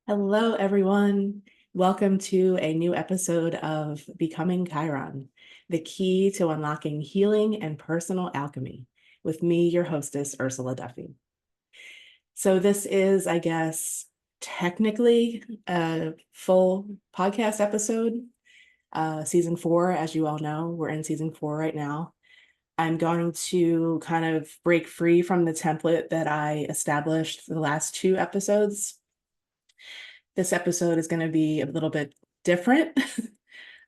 Hello, everyone. Welcome to a new episode of Becoming Chiron, the key to unlocking healing and personal alchemy, with me, your hostess, Ursula Duffy. So this is, I guess, technically a full podcast episode, season 4. As you all know, we're in season 4 right now. I'm going to kind of break free from the template that I established the last 2 episodes. This episode is going to be a little bit different,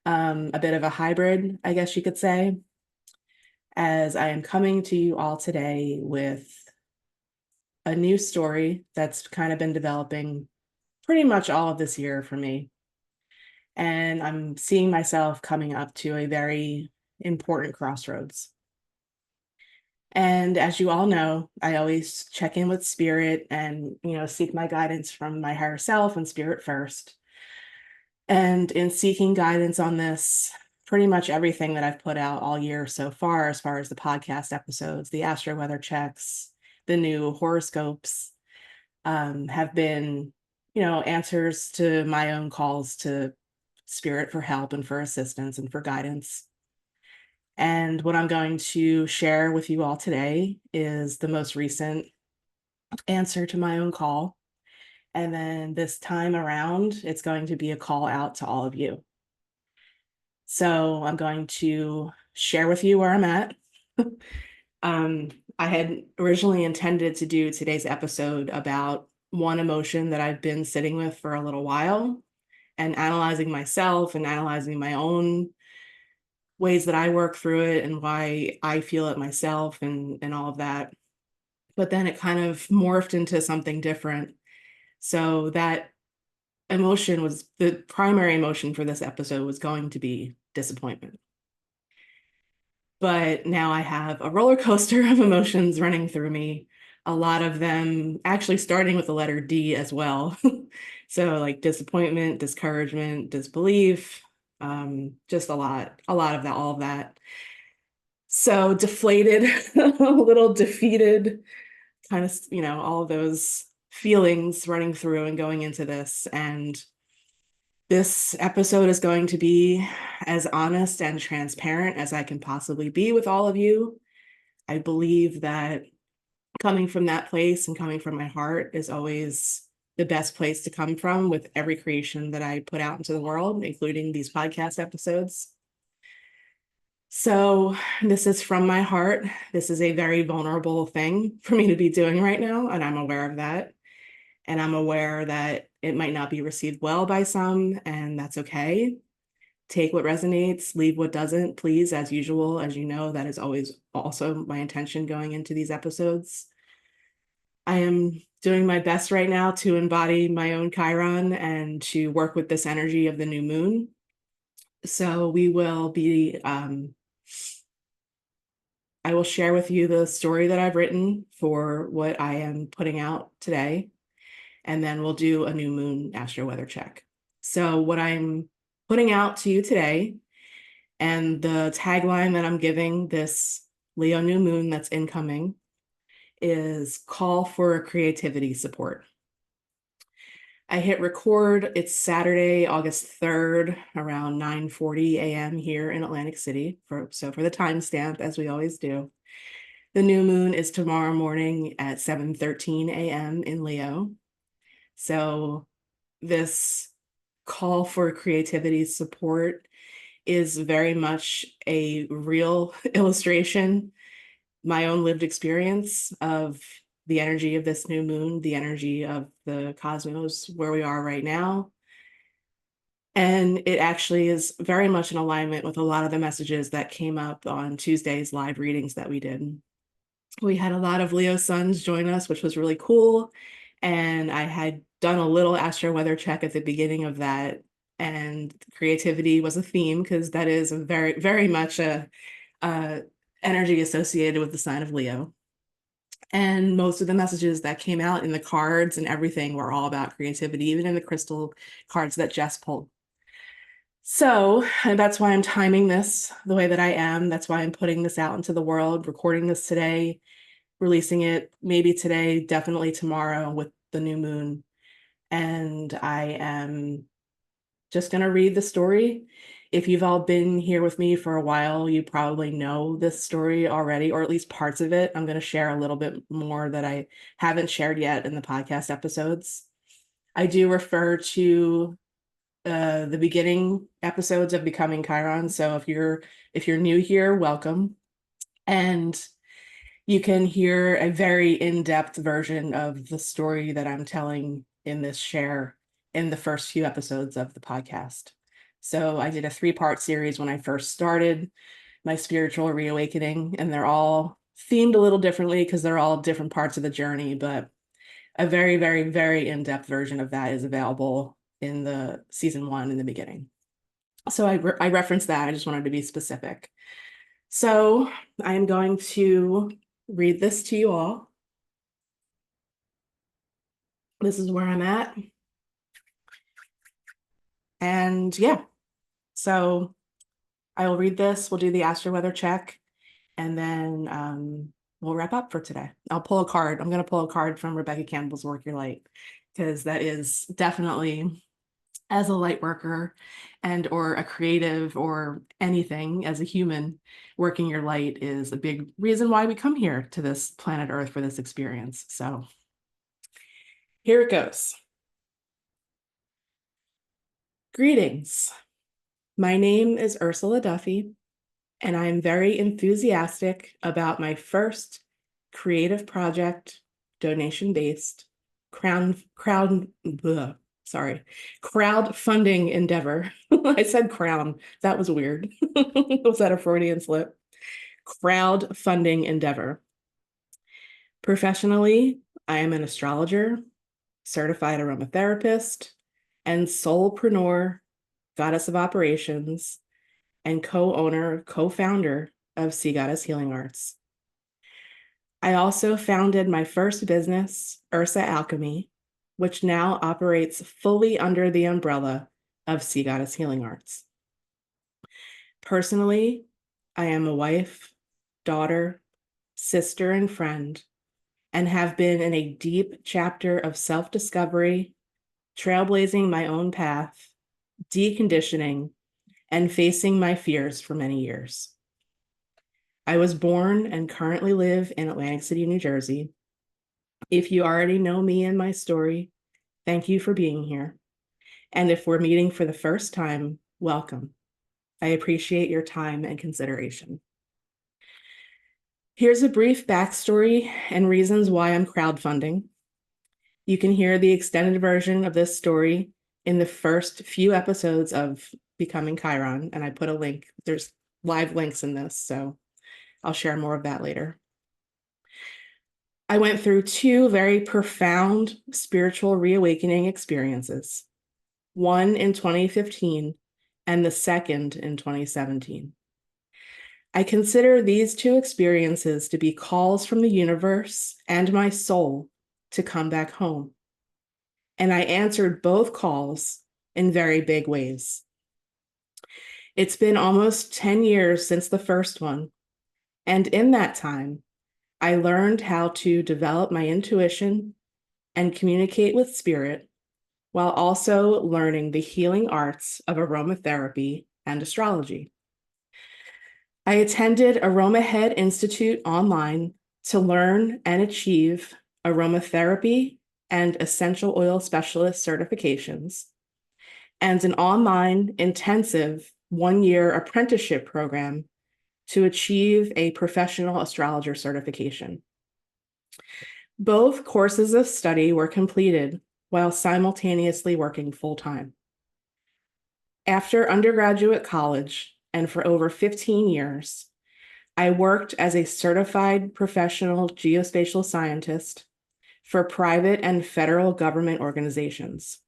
a bit of a hybrid, I guess you could say, as I am coming to you all today with a new story that's kind of been developing pretty much all of this year for me. And I'm seeing myself coming up to a very important crossroads. And as you all know, I always check in with spirit and, seek my guidance from my higher self and spirit first. And in seeking guidance on this, pretty much everything that I've put out all year so far, as far as the podcast episodes, the Astro-Weather checks, the new horoscopes, have been, answers to my own calls to spirit for help and for assistance and for guidance. And what I'm going to share with you all today is the most recent answer to my own call. And then this time around, it's going to be a call out to all of you. So I'm going to share with you where I'm at. I had originally intended to do today's episode about one emotion that I've been sitting with for a little while and analyzing myself and analyzing my own ways that I work through it and why I feel it myself and all of that. But then it kind of morphed into something different. So that emotion was the primary emotion for this episode was going to be disappointment. But now I have a roller coaster of emotions running through me, a lot of them actually starting with the letter D as well. So like disappointment, discouragement, disbelief, just a lot of that, all of that. So deflated, a little defeated, kind of, all of those feelings running through and going into this. And this episode is going to be as honest and transparent as I can possibly be with all of you. I believe that coming from that place and coming from my heart is always the best place to come from with every creation that I put out into the world, including these podcast episodes. So this is from my heart. This is a very vulnerable thing for me to be doing right now, and I'm aware of that. And I'm aware that it might not be received well by some, and that's okay. Take what resonates, leave what doesn't, please, as usual. As you know, that is always also my intention going into these episodes. I am doing my best right now to embody my own Chiron and to work with this energy of the new moon. So we will be, I will share with you the story that I've written for what I am putting out today. And then we'll do a new moon astro weather check. So what I'm putting out to you today and the tagline that I'm giving this Leo new moon that's incoming is call for creativity support. I hit record. It's Saturday, August 3rd, around 9:40 a.m. here in Atlantic City. So for the timestamp, as we always do. The new moon is tomorrow morning at 7:13 a.m. in Leo. So this call for creativity support is very much a real illustration, my own lived experience of the energy of this new moon, the energy of the cosmos, where we are right now. And it actually is very much in alignment with a lot of the messages that came up on Tuesday's live readings that we did. We had a lot of Leo suns join us, which was really cool. And I had done a little astro weather check at the beginning of that. And creativity was a theme because that is a very, very much a energy associated with the sign of Leo. And most of the messages that came out in the cards and everything were all about creativity, even in the crystal cards that Jess pulled. So, and that's why I'm timing this the way that I am. That's why I'm putting this out into the world, recording this today, releasing it maybe today, definitely tomorrow with the new moon. and I am just going to read the story. If you've all been here with me for a while, you probably know this story already, or at least parts of it. I'm going to share a little bit more that I haven't shared yet in the podcast episodes. I do refer to the beginning episodes of Becoming Chiron. So if you're new here, welcome. And you can hear a very in-depth version of the story that I'm telling in this share in the first few episodes of the podcast. So I did a 3-part series when I first started my spiritual reawakening, and they're all themed a little differently because they're all different parts of the journey, but a very, very, very in-depth version of that is available in the season 1 in the beginning. So I referenced that. I just wanted to be specific. So I am going to read this to you all. This is where I'm at. And yeah, so I will read this. We'll do the Astro-Weather check, and then we'll wrap up for today. I'll pull a card. I'm going to pull a card from Rebecca Campbell's Work Your Light, because that is definitely, as a light worker and or a creative or anything as a human, working your light is a big reason why we come here to this planet Earth for this experience. So here it goes. Greetings. My name is Ursula Duffy, and I am very enthusiastic about my first creative project, donation-based, crowdfunding endeavor. I said crown. That was weird. Was that a Freudian slip? Crowdfunding endeavor. Professionally, I am an astrologer, certified aromatherapist, and soulpreneur, goddess of operations, and co-founder of Sea Goddess Healing Arts. I also founded my first business, Ursa Alchemy, which now operates fully under the umbrella of Sea Goddess Healing Arts. Personally, I am a wife, daughter, sister, and friend, and have been in a deep chapter of self-discovery, trailblazing my own path, deconditioning, and facing my fears for many years. I was born and currently live in Atlantic City, New Jersey. If you already know me and my story, thank you for being here. And if we're meeting for the first time, welcome. I appreciate your time and consideration. Here's a brief backstory and reasons why I'm crowdfunding. You can hear the extended version of this story in the first few episodes of Becoming Chiron, and I put a link. There's live links in this, so I'll share more of that later. I went through 2 very profound spiritual reawakening experiences, one in 2015 and the second in 2017. I consider these 2 experiences to be calls from the universe and my soul to come back home. And I answered both calls in very big ways. It's been almost 10 years since the first one, and in that time, I learned how to develop my intuition and communicate with spirit, while also learning the healing arts of aromatherapy and astrology. I attended Aroma Head Institute online to learn and achieve aromatherapy and essential oil specialist certifications, and an online intensive 1-year apprenticeship program to achieve a professional astrologer certification. Both courses of study were completed while simultaneously working full-time. After undergraduate college, and for over 15 years, I worked as a certified professional geospatial scientist for private and federal government organizations.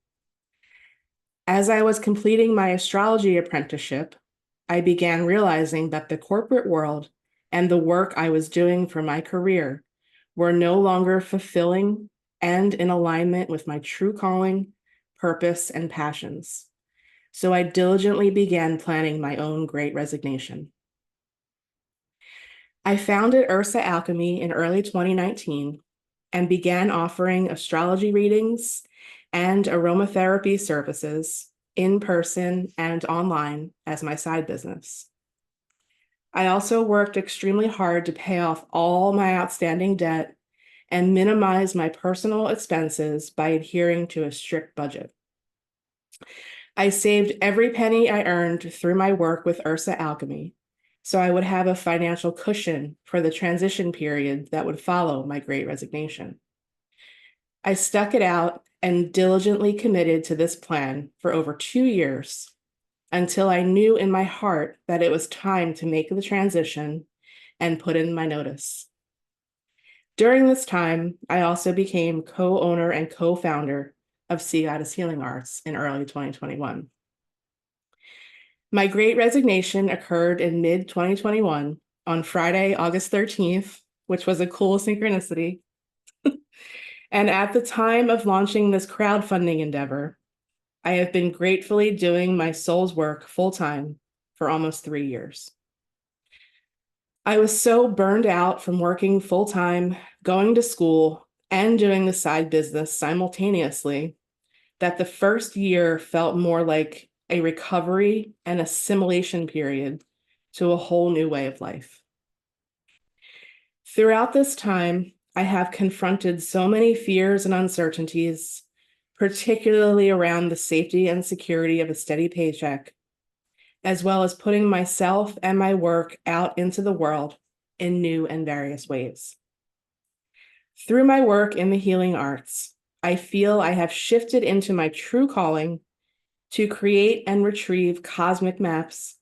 As I was completing my astrology apprenticeship, I began realizing that the corporate world and the work I was doing for my career were no longer fulfilling and in alignment with my true calling, purpose, and passions. So I diligently began planning my own great resignation. I founded Ursa Alchemy in early 2019 and began offering astrology readings and aromatherapy services in person and online as my side business. I also worked extremely hard to pay off all my outstanding debt and minimize my personal expenses by adhering to a strict budget. I saved every penny I earned through my work with Ursa Alchemy, so I would have a financial cushion for the transition period that would follow my Great Resignation. I stuck it out and diligently committed to this plan for over 2 years until I knew in my heart that it was time to make the transition and put in my notice. During this time, I also became co-owner and co-founder of Sea Goddess Healing Arts in early 2021. My Great Resignation occurred in mid-2021 on Friday, August 13th, which was a cool synchronicity. And at the time of launching this crowdfunding endeavor, I have been gratefully doing my soul's work full-time for almost 3 years. I was so burned out from working full-time, going to school, and doing the side business simultaneously that the first year felt more like a recovery and assimilation period to a whole new way of life. Throughout this time, I have confronted so many fears and uncertainties, particularly around the safety and security of a steady paycheck, as well as putting myself and my work out into the world in new and various ways. Through my work in the healing arts, I feel I have shifted into my true calling to create and retrieve cosmic maps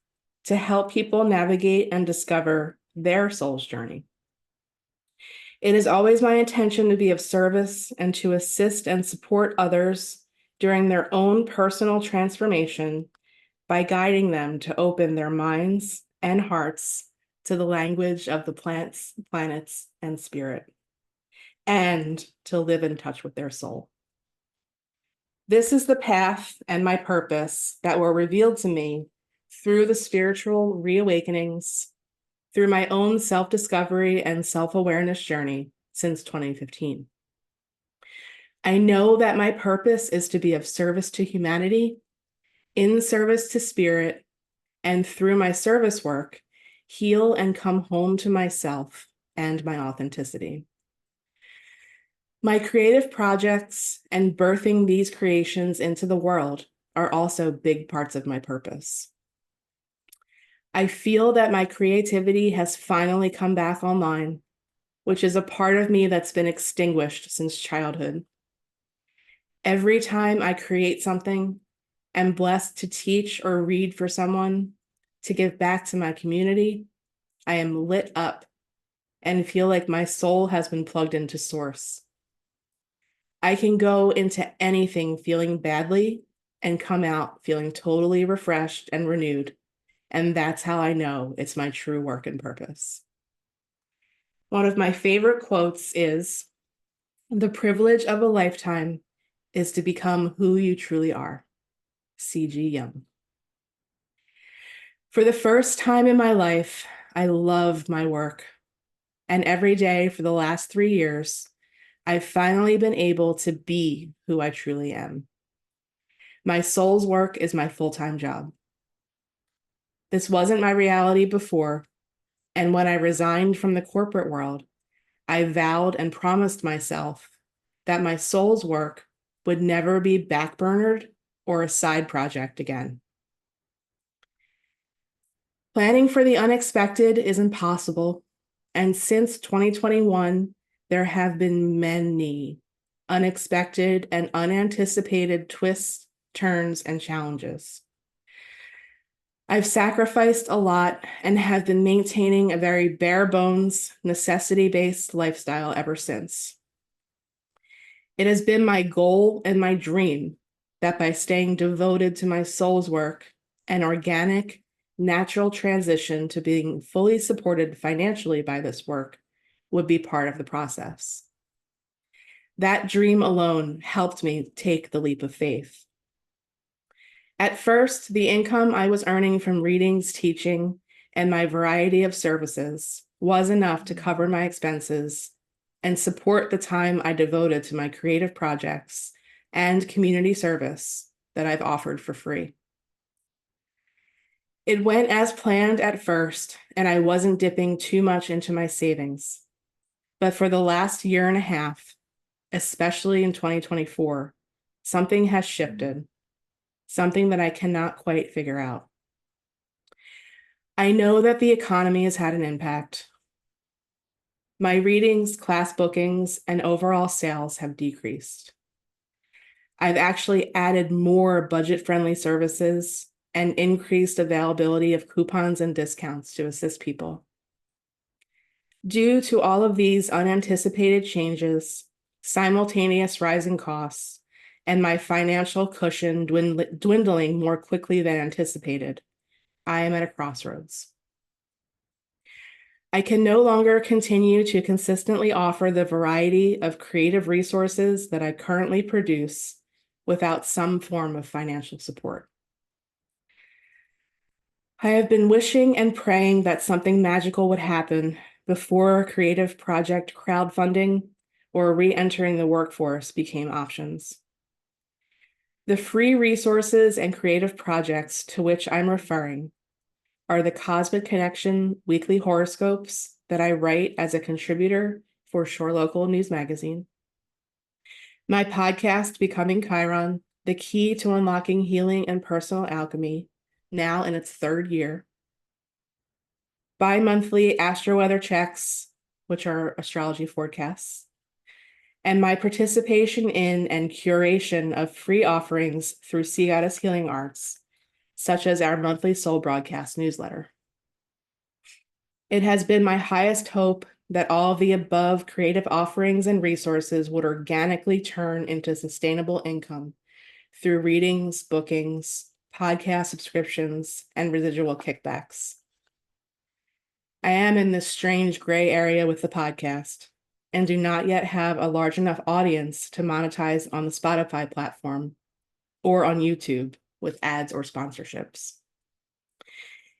to help people navigate and discover their soul's journey. It is always my intention to be of service and to assist and support others during their own personal transformation by guiding them to open their minds and hearts to the language of the plants, planets, and spirit, and to live in touch with their soul. This is the path and my purpose that were revealed to me through the spiritual reawakenings, through my own self-discovery and self-awareness journey since 2015. I know that my purpose is to be of service to humanity, in service to spirit, and through my service work, heal and come home to myself and my authenticity. My creative projects and birthing these creations into the world are also big parts of my purpose. I feel that my creativity has finally come back online, which is a part of me that's been extinguished since childhood. Every time I create something, I'm blessed to teach or read for someone, to give back to my community, I am lit up and feel like my soul has been plugged into source. I can go into anything feeling badly and come out feeling totally refreshed and renewed. And that's how I know it's my true work and purpose. One of my favorite quotes is, "The privilege of a lifetime is to become who you truly are." C.G. Jung. For the first time in my life, I love my work. And every day for the last 3 years, I've finally been able to be who I truly am. My soul's work is my full-time job. This wasn't my reality before, and when I resigned from the corporate world, I vowed and promised myself that my soul's work would never be backburnered or a side project again. Planning for the unexpected is impossible, and since 2021, there have been many unexpected and unanticipated twists, turns, and challenges. I've sacrificed a lot and have been maintaining a very bare bones, necessity-based lifestyle ever since. It has been my goal and my dream that by staying devoted to my soul's work, an organic, natural transition to being fully supported financially by this work would be part of the process. That dream alone helped me take the leap of faith. At first, the income I was earning from readings, teaching, and my variety of services was enough to cover my expenses and support the time I devoted to my creative projects and community service that I've offered for free. It went as planned at first, and I wasn't dipping too much into my savings. But for the last year and a half, especially in 2024, something has shifted, something that I cannot quite figure out. I know that the economy has had an impact. My readings, class bookings, and overall sales have decreased. I've actually added more budget-friendly services and increased availability of coupons and discounts to assist people. Due to all of these unanticipated changes, simultaneous rising costs, and my financial cushion dwindling more quickly than anticipated, I am at a crossroads. I can no longer continue to consistently offer the variety of creative resources that I currently produce without some form of financial support. I have been wishing and praying that something magical would happen before creative project crowdfunding or re-entering the workforce became options. The free resources and creative projects to which I'm referring are the Cosmic Connection weekly horoscopes that I write as a contributor for Shore Local News Magazine, my podcast, Becoming Chiron, the key to unlocking healing and personal alchemy, now in its 3rd year, bi-monthly Astro-Weather checks, which are astrology forecasts, and my participation in and curation of free offerings through Sea Goddess Healing Arts, such as our monthly Soul Broadcast newsletter. It has been my highest hope that all of the above creative offerings and resources would organically turn into sustainable income through readings, bookings, podcast subscriptions, and residual kickbacks. I am in this strange gray area with the podcast and do not yet have a large enough audience to monetize on the Spotify platform or on YouTube with ads or sponsorships.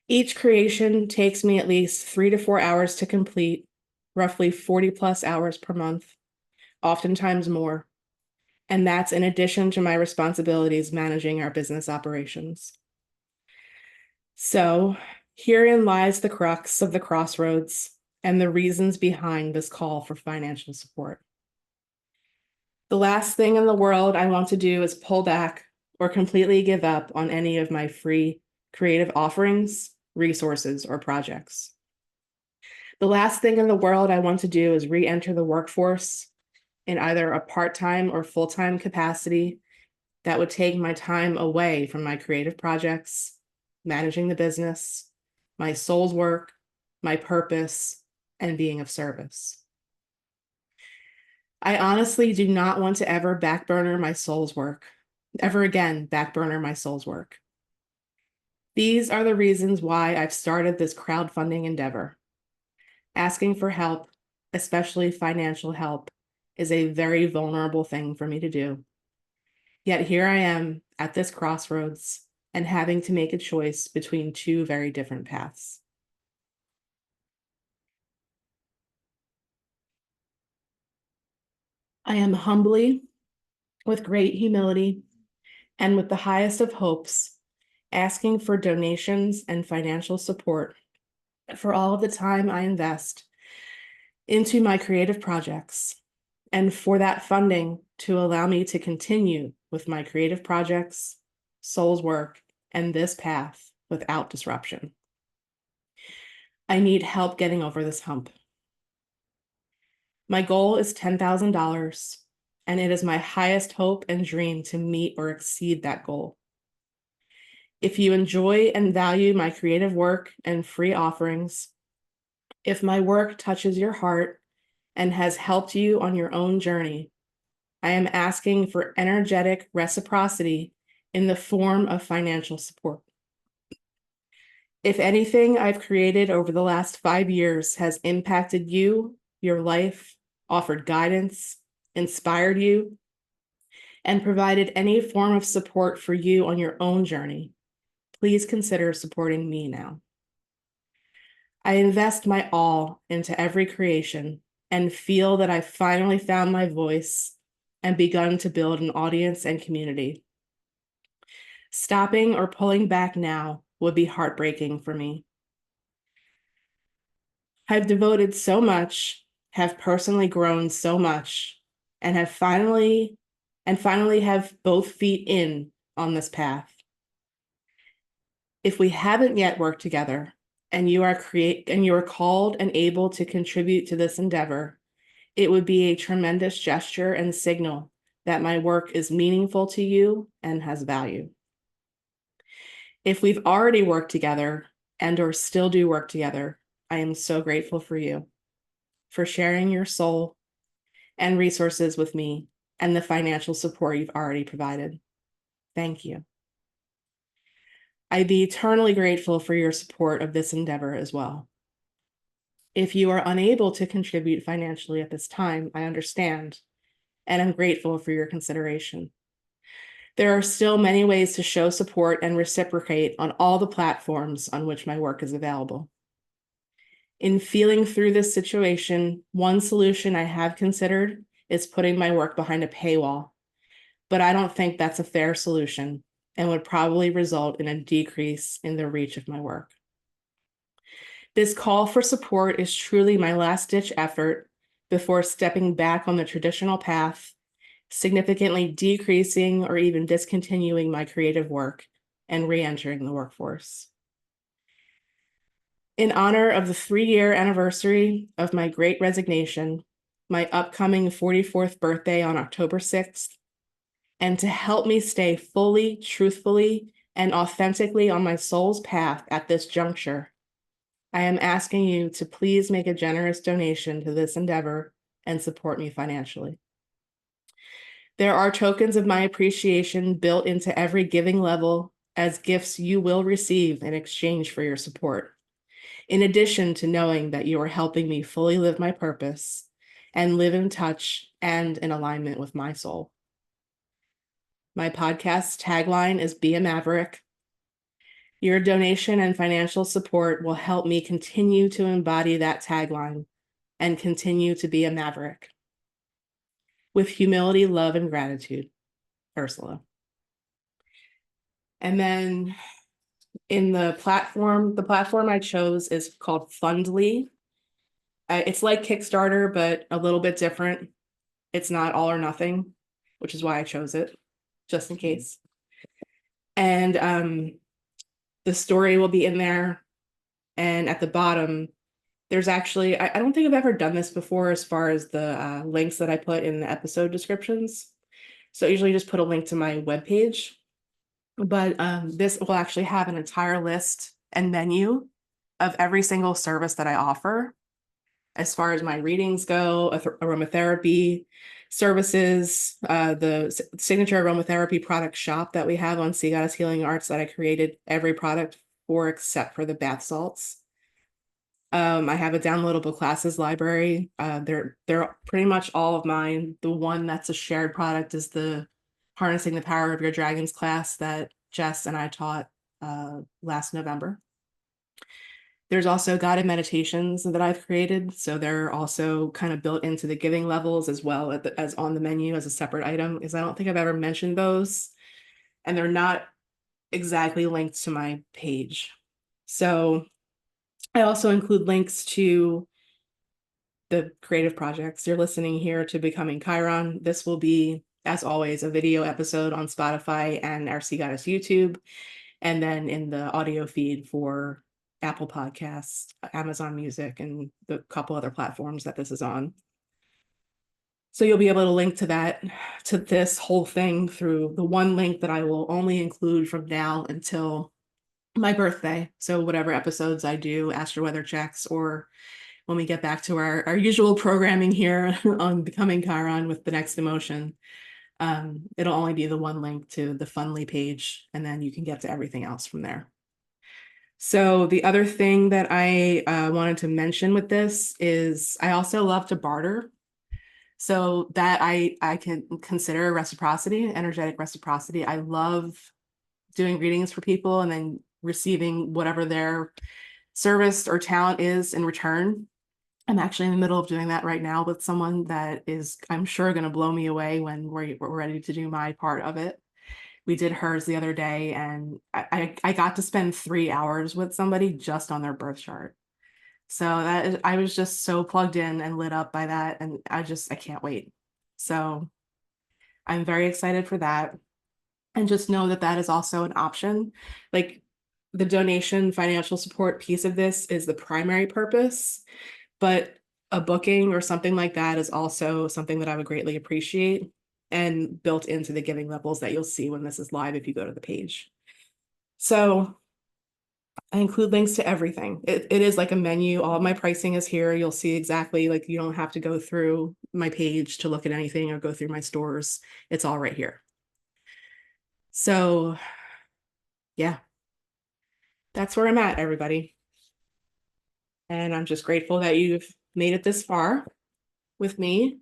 Each creation takes me at least 3 to 4 hours to complete, roughly 40 plus hours per month, oftentimes more. And that's in addition to my responsibilities managing our business operations. So herein lies the crux of the crossroads and the reasons behind this call for financial support. The last thing in the world I want to do is pull back or completely give up on any of my free creative offerings, resources, or projects. The last thing in the world I want to do is re-enter the workforce in either a part-time or full-time capacity that would take my time away from my creative projects, managing the business, my soul's work, my purpose, and being of service. I honestly do not want to ever backburner my soul's work, ever again backburner my soul's work. These are the reasons why I've started this crowdfunding endeavor. Asking for help, especially financial help, is a very vulnerable thing for me to do. Yet here I am at this crossroads and having to make a choice between 2 very different paths. I am humbly, with great humility, and with the highest of hopes, asking for donations and financial support for all of the time I invest into my creative projects, and for that funding to allow me to continue with my creative projects, soul's work, and this path without disruption. I need help getting over this hump. My goal is $10,000, and it is my highest hope and dream to meet or exceed that goal. If you enjoy and value my creative work and free offerings, if my work touches your heart and has helped you on your own journey, I am asking for energetic reciprocity in the form of financial support. If anything I've created over the last 5 years has impacted you, your life, offered guidance, inspired you, and provided any form of support for you on your own journey, please consider supporting me now. I invest my all into every creation and feel that I finally found my voice and begun to build an audience and community. Stopping or pulling back now would be heartbreaking for me. I've devoted so much, have personally grown so much, and finally have both feet in on this path. If we haven't yet worked together and you are called and able to contribute to this endeavor, it would be a tremendous gesture and signal that my work is meaningful to you and has value. If we've already worked together and or still do work together, I am so grateful for you, for sharing your soul and resources with me and the financial support you've already provided. Thank you. I'd be eternally grateful for your support of this endeavor as well. If you are unable to contribute financially at this time, I understand, and I'm grateful for your consideration. There are still many ways to show support and reciprocate on all the platforms on which my work is available. In feeling through this situation, one solution I have considered is putting my work behind a paywall, but I don't think that's a fair solution and would probably result in a decrease in the reach of my work. This call for support is truly my last-ditch effort before stepping back on the traditional path, significantly decreasing or even discontinuing my creative work and re-entering the workforce. In honor of the 3-year anniversary of my great resignation, my upcoming 44th birthday on October 6th, and to help me stay fully, truthfully, and authentically on my soul's path at this juncture, I am asking you to please make a generous donation to this endeavor and support me financially. There are tokens of my appreciation built into every giving level as gifts you will receive in exchange for your support, in addition to knowing that you are helping me fully live my purpose and live in touch and in alignment with my soul. My podcast tagline is Be a Maverick. Your donation and financial support will help me continue to embody that tagline and continue to be a maverick. With humility, love, and gratitude, Ursula. And then in the platform I chose is called Fundly. It's like Kickstarter, but a little bit different. It's not all or nothing, which is why I chose it, just in case. And the story will be in there. And at the bottom, there's actually, I don't think I've ever done this before as far as the links that I put in the episode descriptions. So I usually just put a link to my webpage. But this will actually have an entire list and menu of every single service that I offer. As far as my readings go, aromatherapy services, the signature aromatherapy product shop that we have on Sea Goddess Healing Arts that I created every product for except for the bath salts. I have a downloadable classes library. They're pretty much all of mine. The one that's a shared product is the Harnessing the Power of Your Dragons class that Jess and I taught last November. There's also guided meditations that I've created. So they're also kind of built into the giving levels as well as on the menu as a separate item, because I don't think I've ever mentioned those. And they're not exactly linked to my page. So I also include links to the creative projects. You're listening here to Becoming Chiron. This will be, as always, a video episode on Spotify and our Sea Goddess YouTube, and then in the audio feed for Apple Podcasts, Amazon Music, and the couple other platforms that this is on. So you'll be able to link to that, to this whole thing through the one link that I will only include from now until my birthday. So whatever episodes I do, Astro-Weather checks, or when we get back to our usual programming here on Becoming Chiron with the next emotion, it'll only be the one link to the Fundly page, and then you can get to everything else from there. So the other thing that I wanted to mention with this is I also love to barter. So that I can consider reciprocity, energetic reciprocity. I love doing readings for people and then receiving whatever their service or talent is in return. I'm actually in the middle of doing that right now with someone that is, I'm sure, going to blow me away when we're ready to do my part of it. We did hers the other day, and I got to spend 3 hours with somebody just on their birth chart. So I was just so plugged in and lit up by that, and I can't wait. So I'm very excited for that. And just know that that is also an option. Like, the donation financial support piece of this is the primary purpose, but a booking or something like that is also something that I would greatly appreciate, and built into the giving levels that you'll see when this is live if you go to the page. So I include links to everything. It is like a menu. All of my pricing is here. You'll see exactly, like, you don't have to go through my page to look at anything or go through my stores. It's all right here. So yeah, that's where I'm at, everybody. And I'm just grateful that you've made it this far with me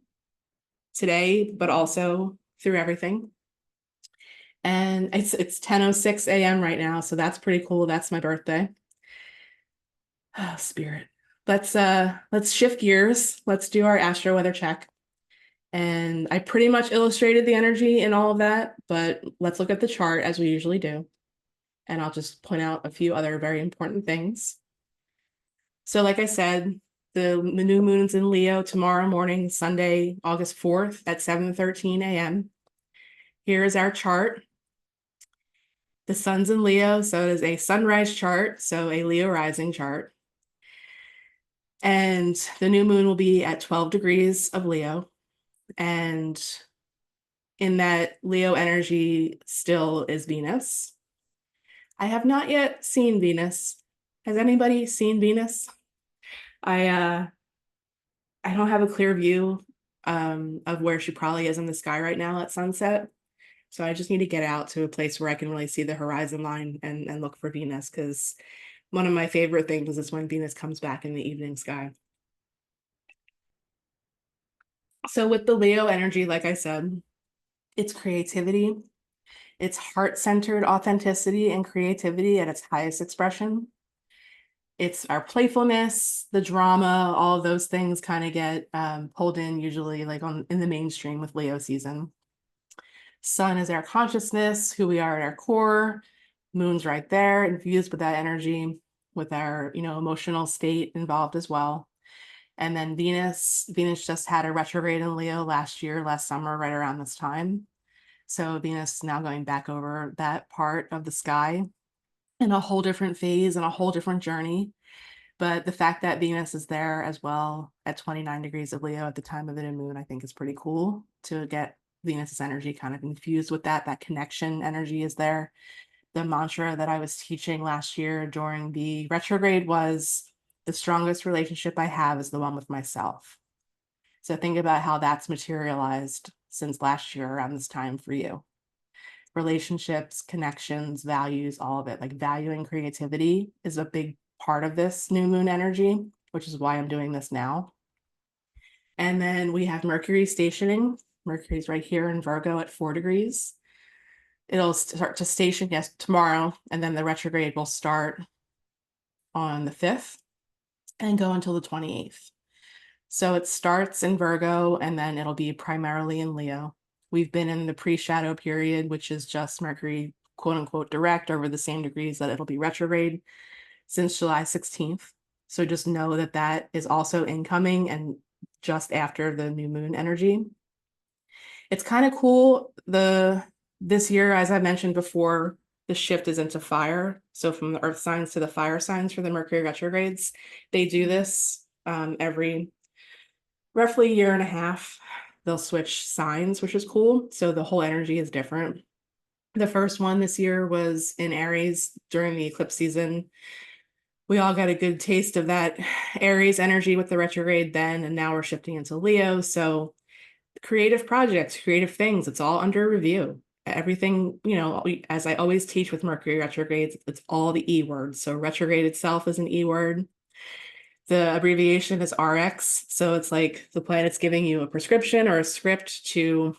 today, but also through everything. And it's 10:06 a.m. right now, so that's pretty cool. That's my birthday. Oh, spirit. Let's shift gears. Let's do our Astro-Weather check. And I pretty much illustrated the energy in all of that, but let's look at the chart as we usually do. And I'll just point out a few other very important things. So like I said, the new moon's in Leo tomorrow morning, Sunday, August 4th at 7:13 a.m. Here is our chart. The sun's in Leo, so it is a sunrise chart, so a Leo rising chart. And the new moon will be at 12 degrees of Leo. And in that Leo energy still is Venus. I have not yet seen Venus. Has anybody seen Venus? I don't have a clear view of where she probably is in the sky right now at sunset. So I just need to get out to a place where I can really see the horizon line and look for Venus, because one of my favorite things is when Venus comes back in the evening sky. So with the Leo energy, like I said, it's creativity. It's heart-centered authenticity and creativity at its highest expression. It's our playfulness, the drama, all of those things kind of get pulled in usually like in the mainstream with Leo season. Sun is our consciousness, who we are at our core. Moon's right there, infused with that energy, with our, emotional state involved as well. And then Venus just had a retrograde in Leo last summer, right around this time. So Venus is now going back over that part of the sky in a whole different phase and a whole different journey. But the fact that Venus is there as well at 29 degrees of Leo at the time of the new moon, I think is pretty cool to get Venus's energy kind of infused with that. That connection energy is there. The mantra that I was teaching last year during the retrograde was, the strongest relationship I have is the one with myself. So think about how that's materialized since last year around this time for you. Relationships, connections, values, all of it. Like, valuing creativity is a big part of this new moon energy, which is why I'm doing this now. And then we have Mercury stationing. Mercury's right here in Virgo at 4 degrees. It'll start to station, yes, tomorrow, and then the retrograde will start on the 5th and go until the 28th. So it starts in Virgo, and then it'll be primarily in Leo. We've been in the pre-shadow period, which is just Mercury, quote unquote, direct over the same degrees that it'll be retrograde, since July 16th. So just know that that is also incoming and just after the new moon energy. It's kind of cool. This year, as I mentioned before, the shift is into fire. So from the earth signs to the fire signs for the Mercury retrogrades, they do this every roughly year and a half. They'll switch signs, which is cool. So the whole energy is different. The first one this year was in Aries during the eclipse season. We all got a good taste of that Aries energy with the retrograde then, and now we're shifting into Leo. So creative projects, creative things, it's all under review. Everything, as I always teach with Mercury retrogrades, it's all the E words. So retrograde itself is an E word. The abbreviation is RX. So it's like the planet's giving you a prescription or a script to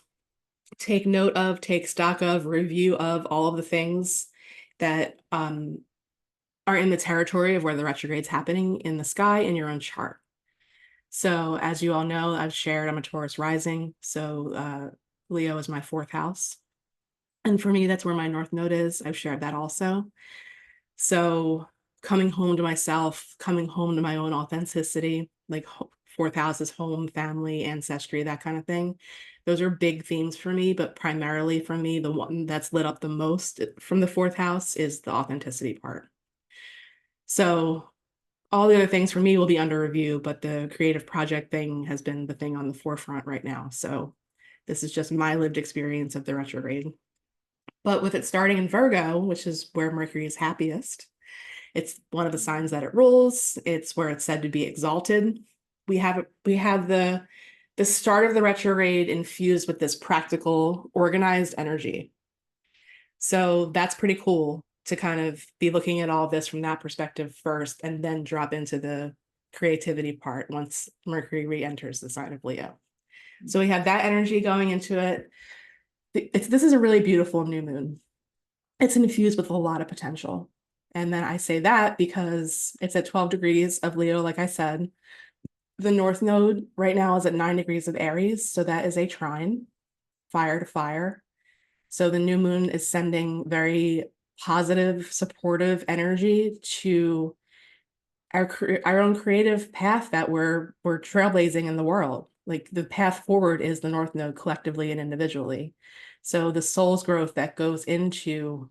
take note of, take stock of, review of all of the things that are in the territory of where the retrograde's happening in the sky in your own chart. So as you all know, I've shared, I'm a Taurus rising. So Leo is my fourth house. And for me, that's where my North Node is. I've shared that also. So coming home to myself, coming home to my own authenticity, like fourth house is home, family, ancestry, that kind of thing. Those are big themes for me, but primarily for me, the one that's lit up the most from the fourth house is the authenticity part. So all the other things for me will be under review, but the creative project thing has been the thing on the forefront right now. So this is just my lived experience of the retrograde. But with it starting in Virgo, which is where Mercury is happiest, it's one of the signs that it rules. It's where it's said to be exalted. We have the start of the retrograde infused with this practical, organized energy. So that's pretty cool to kind of be looking at all this from that perspective first, and then drop into the creativity part once Mercury re-enters the sign of Leo. So we have that energy going into it. This is a really beautiful new moon. It's infused with a lot of potential. And then I say that because it's at 12 degrees of Leo, like I said. The North Node right now is at 9 degrees of Aries. So that is a trine, fire to fire. So the new moon is sending very positive, supportive energy to our own creative path that we're trailblazing in the world. Like the path forward is the North Node collectively and individually. So the soul's growth that goes into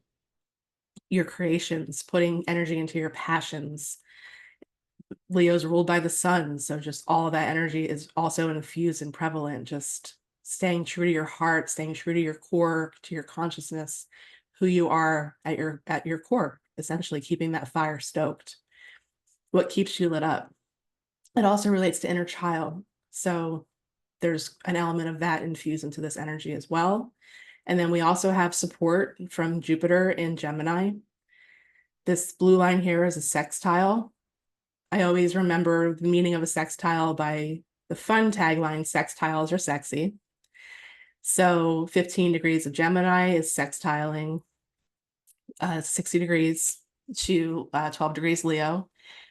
your creations, putting energy into your passions. Leo's ruled by the sun, so just all of that energy is also infused and prevalent, just staying true to your heart, staying true to your core, to your consciousness, who you are at your core, essentially keeping that fire stoked. What keeps you lit up. It also relates to inner child. So there's an element of that infused into this energy as well. And then we also have support from Jupiter in Gemini. This blue line here is a sextile. I always remember the meaning of a sextile by the fun tagline, sextiles are sexy. So 15 degrees of Gemini is sextiling 60 degrees to 12 degrees Leo.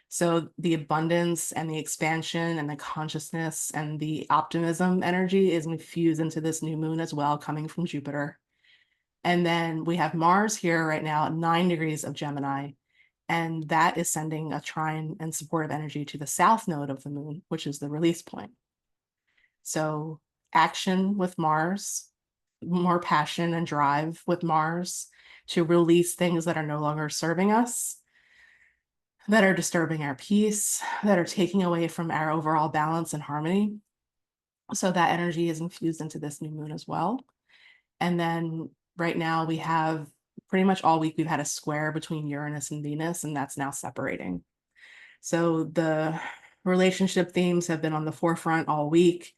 So the abundance and the expansion and the consciousness and the optimism energy is infused into this new moon as well, coming from Jupiter. And then we have Mars here right now at 9 degrees of Gemini. And that is sending a trine and supportive energy to the south node of the moon, which is the release point. So action with Mars, more passion and drive with Mars to release things that are no longer serving us, that are disturbing our peace, that are taking away from our overall balance and harmony. So that energy is infused into this new moon as well. And then right now we have pretty much all week we've had a square between Uranus and Venus, and that's now separating. So the relationship themes have been on the forefront all week.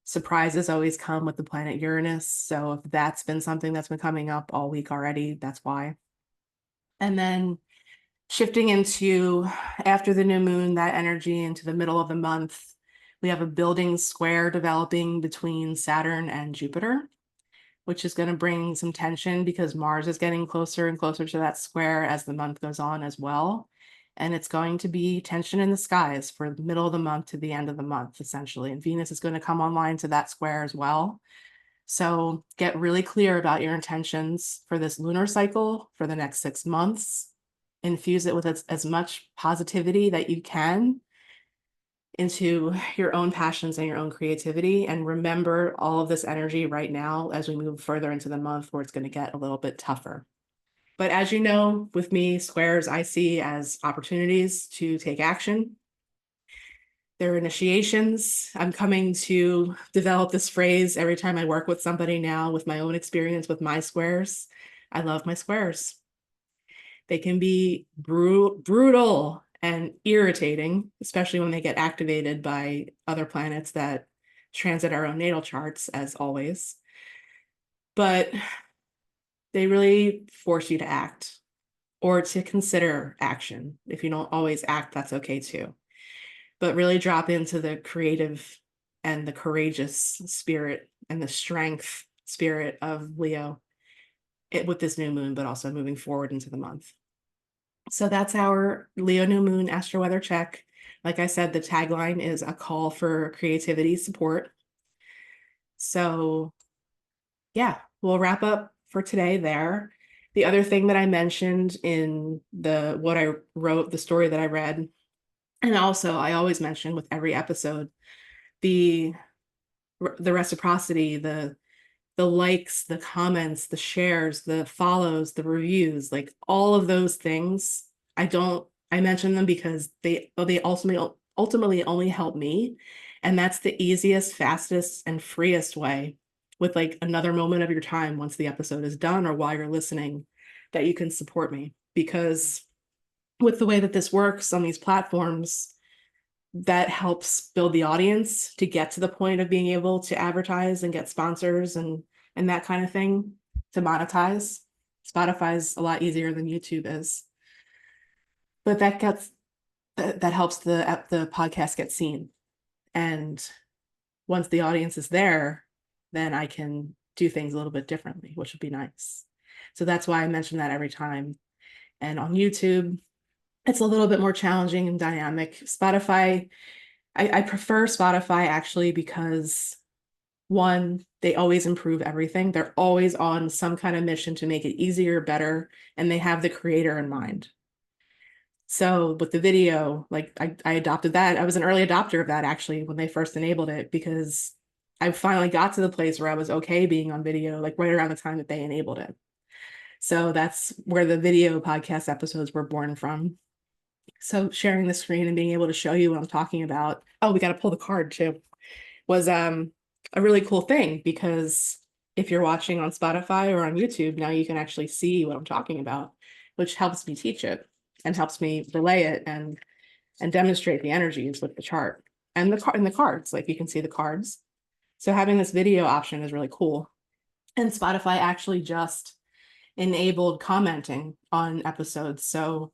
Surprises always come with the planet Uranus. So if that's been something that's been coming up all week already, that's why. And then shifting into after the new moon, that energy into the middle of the month, we have a building square developing between Saturn and Jupiter, which is going to bring some tension because Mars is getting closer and closer to that square as the month goes on as well. And it's going to be tension in the skies for the middle of the month to the end of the month, essentially. And Venus is going to come online to that square as well. So get really clear about your intentions for this lunar cycle for the next 6 months. Infuse it with as much positivity that you can into your own passions and your own creativity. And remember all of this energy right now as we move further into the month where it's going to get a little bit tougher. But as you know, with me, squares I see as opportunities to take action. They're initiations. I'm coming to develop this phrase every time I work with somebody now with my own experience with my squares. I love my squares. They can be brutal and irritating, especially when they get activated by other planets that transit our own natal charts, as always. But they really force you to act or to consider action. If you don't always act, that's okay too. But really drop into the creative and the courageous spirit and the strength spirit of Leo with this new moon, but also moving forward into the month. So that's our Leo new moon astro weather check Like I said, the tagline is a call for creativity support. So yeah, we'll wrap up for today there. The other thing that I mentioned in what I wrote, the story that I read, and also I always mention with every episode, the reciprocity, the likes, the comments, the shares, the follows, the reviews, like all of those things. I mention them because they ultimately only help me. And that's the easiest, fastest, and freest way, with like another moment of your time once the episode is done or while you're listening, that you can support me. Because with the way that this works on these platforms, that helps build the audience to get to the point of being able to advertise and get sponsors and that kind of thing, to monetize. Spotify's a lot easier than YouTube is, but that helps the podcast get seen. And once the audience is there, then I can do things a little bit differently, which would be nice. So that's why I mention that every time. And on YouTube, it's a little bit more challenging and dynamic. Spotify, I prefer Spotify actually because, one, they always improve everything. They're always on some kind of mission to make it easier, better, and they have the creator in mind. So with the video, like I adopted that. I was an early adopter of that actually when they first enabled it, because I finally got to the place where I was okay being on video, like right around the time that they enabled it. So that's where the video podcast episodes were born from. So sharing the screen and being able to show you what I'm talking about. Oh, we got to pull the card too. Was a really cool thing, because if you're watching on Spotify or on YouTube, now you can actually see what I'm talking about, which helps me teach it and helps me relay it and demonstrate the energies with the chart and the cards. Like you can see the cards. So having this video option is really cool. And Spotify actually just enabled commenting on episodes. So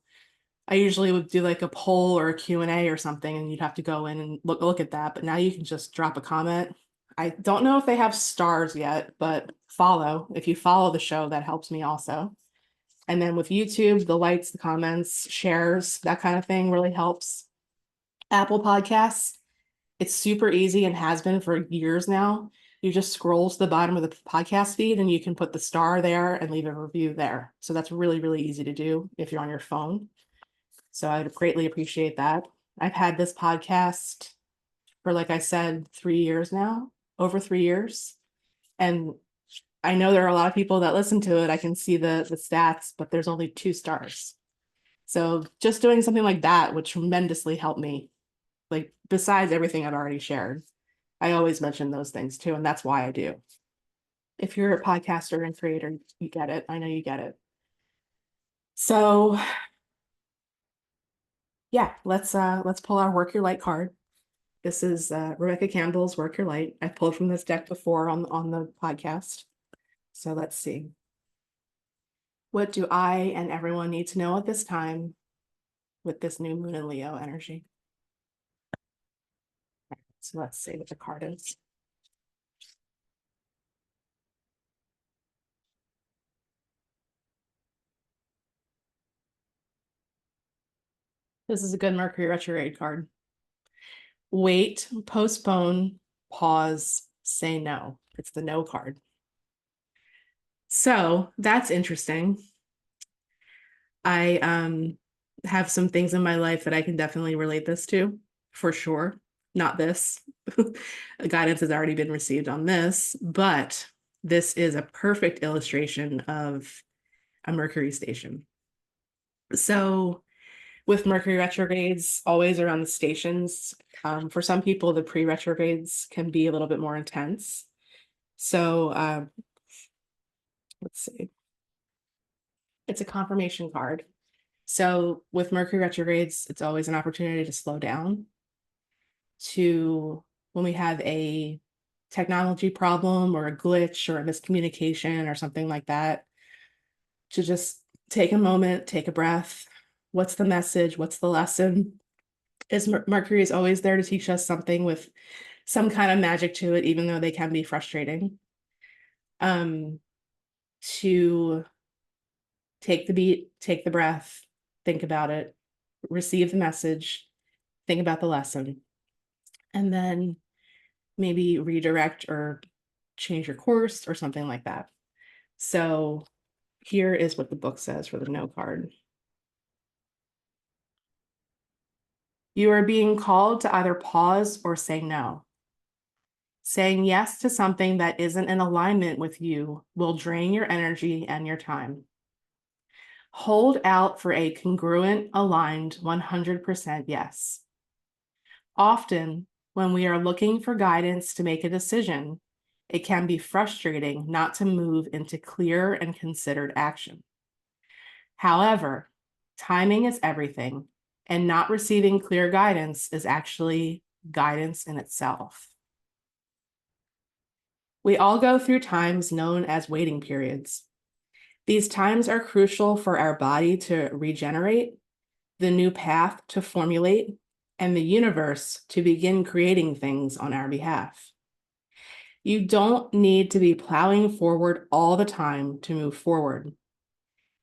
I usually would do like a poll or a Q&A or something, and you'd have to go in and look at that. But now you can just drop a comment. I don't know if they have stars yet, but if you follow the show, that helps me also. And then with YouTube, the likes, the comments, shares, that kind of thing really helps. Apple Podcasts, it's super easy and has been for years now. You just scroll to the bottom of the podcast feed and you can put the star there and leave a review there. So that's really, really easy to do if you're on your phone. So I'd greatly appreciate that. I've had this podcast for, like I said, 3 years now, over 3 years. And I know there are a lot of people that listen to it. I can see the stats, but there's only 2 stars. So just doing something like that would tremendously help me. Like, besides everything I've already shared, I always mention those things too. And that's why I do. If you're a podcaster and creator, you get it. I know you get it. So yeah, let's pull our Work Your Light card. This is Rebecca Campbell's Work Your Light. I pulled from this deck before on the podcast. So let's see. What do I and everyone need to know at this time with this new moon in Leo energy? So let's see what the card is. This is a good Mercury retrograde card. Wait, postpone, pause, say no. It's the no card. So that's interesting. I have some things in my life that I can definitely relate this to, for sure. Not this. Guidance has already been received on this, but this is a perfect illustration of a Mercury station. So with Mercury retrogrades always around the stations, for some people, the pre-retrogrades can be a little bit more intense. So let's see. It's a confirmation card. So with Mercury retrogrades, it's always an opportunity to slow down, to when we have a technology problem or a glitch or a miscommunication or something like that, to just take a moment, take a breath. What's the message? What's the lesson? Mercury is always there to teach us something with some kind of magic to it, even though they can be frustrating. To take the beat, take the breath, think about it, receive the message, think about the lesson, and then maybe redirect or change your course or something like that. So here is what the book says for the no card. You are being called to either pause or say no. Saying yes to something that isn't in alignment with you will drain your energy and your time. Hold out for a congruent, aligned 100% yes. Often, when we are looking for guidance to make a decision, it can be frustrating not to move into clear and considered action. However, timing is everything, and not receiving clear guidance is actually guidance in itself. We all go through times known as waiting periods. These times are crucial for our body to regenerate, the new path to formulate, and the universe to begin creating things on our behalf. You don't need to be plowing forward all the time to move forward.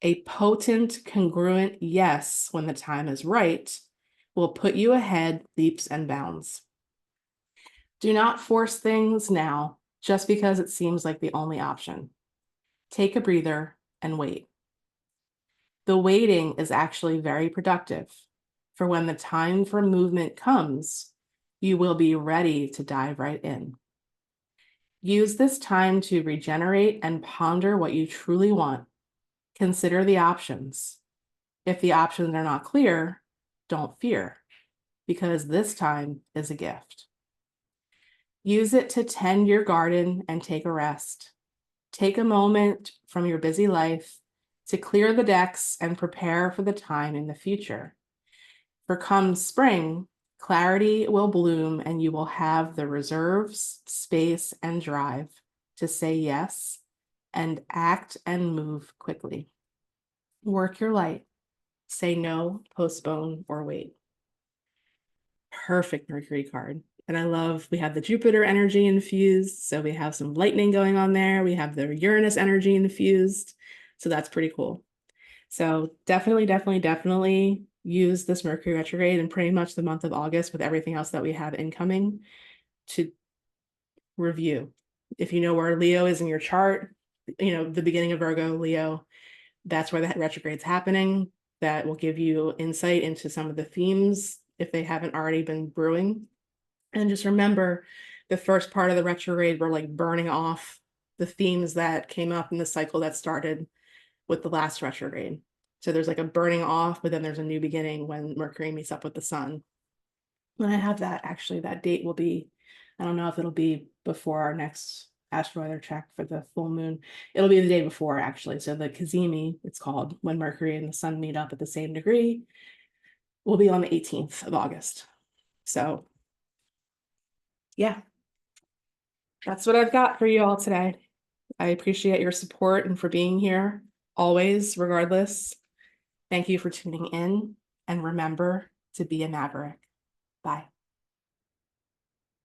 A potent, congruent yes when the time is right will put you ahead leaps and bounds. Do not force things now just because it seems like the only option. Take a breather and wait. The waiting is actually very productive, for when the time for movement comes, you will be ready to dive right in. Use this time to regenerate and ponder what you truly want. Consider the options. If the options are not clear, don't fear, because this time is a gift. Use it to tend your garden and take a rest. Take a moment from your busy life to clear the decks and prepare for the time in the future. For come spring, clarity will bloom and you will have the reserves, space, and drive to say yes and act and move quickly. Work your light. Say no, postpone, or wait. Perfect Mercury card. And I love, we have the Jupiter energy infused. So we have some lightning going on there. We have the Uranus energy infused. So that's pretty cool. So definitely use this Mercury retrograde and pretty much the month of August with everything else that we have incoming to review. If you know where Leo is in your chart, you know, the beginning of Virgo, Leo, that's where the retrograde's happening. That will give you insight into some of the themes if they haven't already been brewing. And just remember, the first part of the retrograde, we're like burning off the themes that came up in the cycle that started with the last retrograde. So there's like a burning off, but then there's a new beginning when Mercury meets up with the sun. When I have that, actually, that date will be, I don't know if it'll be before our next Astro-Weather check for the full moon. It'll be the day before, actually. So the Kazemi, it's called, when Mercury and the sun meet up at the same degree, will be on the 18th of August. So yeah, that's what I've got for you all today. I appreciate your support and for being here always, regardless. Thank you for tuning in, and remember to be a maverick. Bye.